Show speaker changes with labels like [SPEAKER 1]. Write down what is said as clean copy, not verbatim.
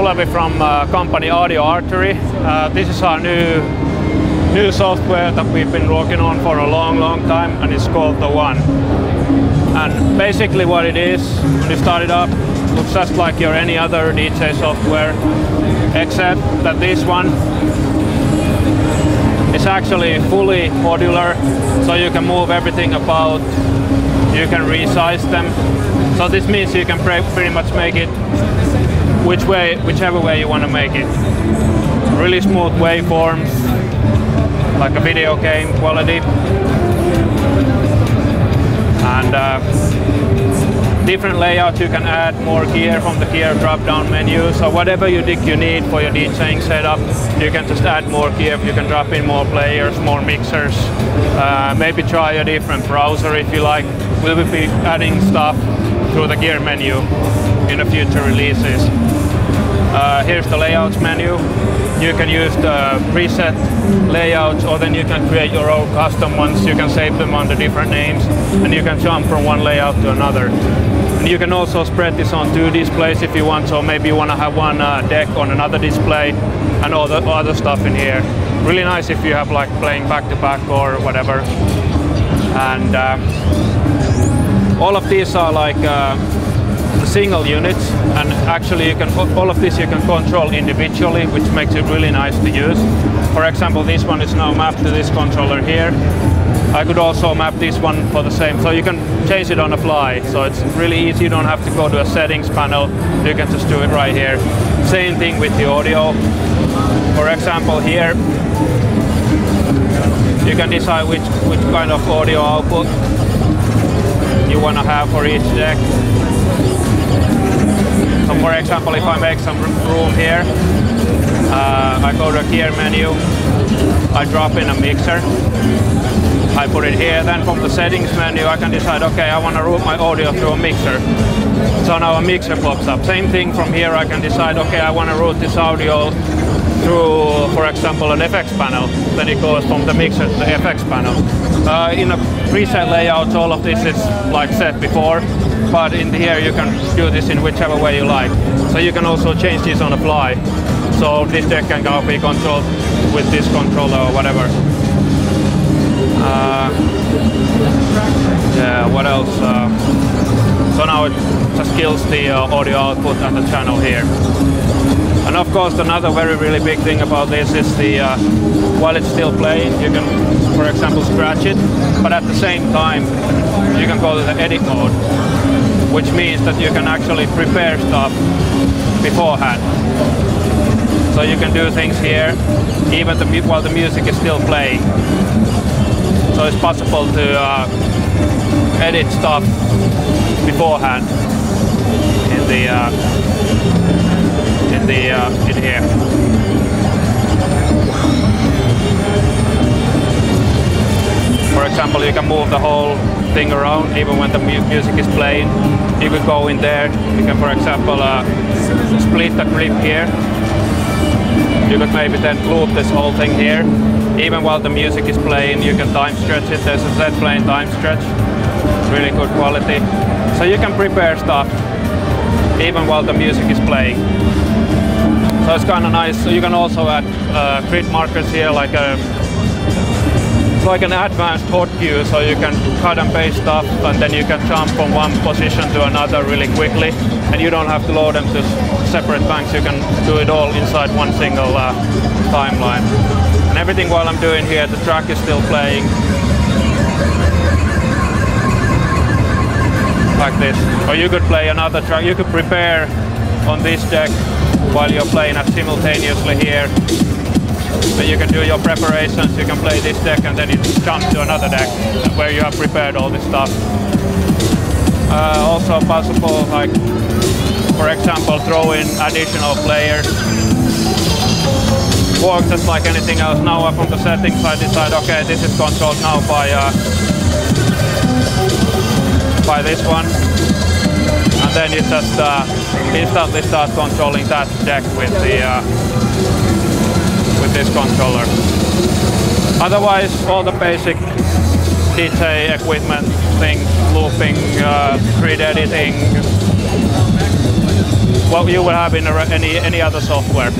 [SPEAKER 1] Olavi from company Audio Artery. This is our new software that we've been working on for a long time, and it's called The One. And basically what it is, when you start it up, it looks just like your any other DJ software, except that this one is actually fully modular, so you can move everything about, you can resize them. So this means you can pretty much make it whichever way you want to make it. Really smooth waveforms, like a video game quality. And different layouts, you can add more gear from the gear drop-down menu. So whatever you think you need for your DJing setup, you can just add more gear. You can drop in more players, more mixers. Maybe try a different browser if you like. We'll be adding stuff through the gear menu in the future releases. Here's the layouts menu. You can use the preset layouts, or then you can create your own custom ones. You can save them under different names, and you can jump from one layout to another. And you can also spread this on 2 displays if you want, so maybe you want to have one deck on another display and all the other stuff in here. Really nice if you have like playing back to back or whatever. And all of these are like single units, and actually you can all of this you can control individually, which makes it really nice to use. For example, this one is now mapped to this controller here. I could also map this one for the same, so you can change it on the fly. So it's really easy, you don't have to go to a settings panel, you can just do it right here. Same thing with the audio. For example, here you can decide which kind of audio output you want to have for each deck. So for example, if I make some room here, I go to the gear menu, I drop in a mixer, I put it here, then from the settings menu I can decide, okay, I want to route my audio through a mixer. So now a mixer pops up. Same thing from here, I can decide, okay, I want to route this audio through, for example, an FX panel. Then it goes from the mixer to the FX panel. In a preset layout, all of this is like set before, but in here you can do this in whichever way you like. So you can also change this on the fly. So this deck can now be controlled with this controller or whatever. Yeah, what else? So now it just kills the audio output and the channel here. And of course, another really big thing about this is the while it's still playing, you can, for example, scratch it, but at the same time you can go to the edit mode, which means that you can actually prepare stuff beforehand. So you can do things here even while the music is still playing. So it's possible to edit stuff beforehand in here. For example, you can move the whole thing around even when the music is playing. You could go in there. You can, for example, split the clip here. You could maybe then loop this whole thing here. Even while the music is playing, you can time stretch it. There's a set playing time stretch. Really good quality. So you can prepare stuff even while the music is playing. So it's kind of nice. So you can also add grid markers here, like an advanced hot queue, so you can cut and paste stuff, and then you can jump from one position to another really quickly, and you don't have to load them to separate banks. You can do it all inside one single timeline. And everything while I'm doing here, the track is still playing like this. Or you could play another track. You could prepare on this deck while you're playing it simultaneously here. But you can do your preparations, you can play this deck and then you jump to another deck where you have prepared all this stuff. Also possible, like, for example, throw in additional players. Works just like anything else. Now from the settings I decide, okay, this is controlled now by this one. And then you just instantly start controlling that deck with this controller. Otherwise, all the basic DJ equipment things, looping, grid editing, what you will have in any other software.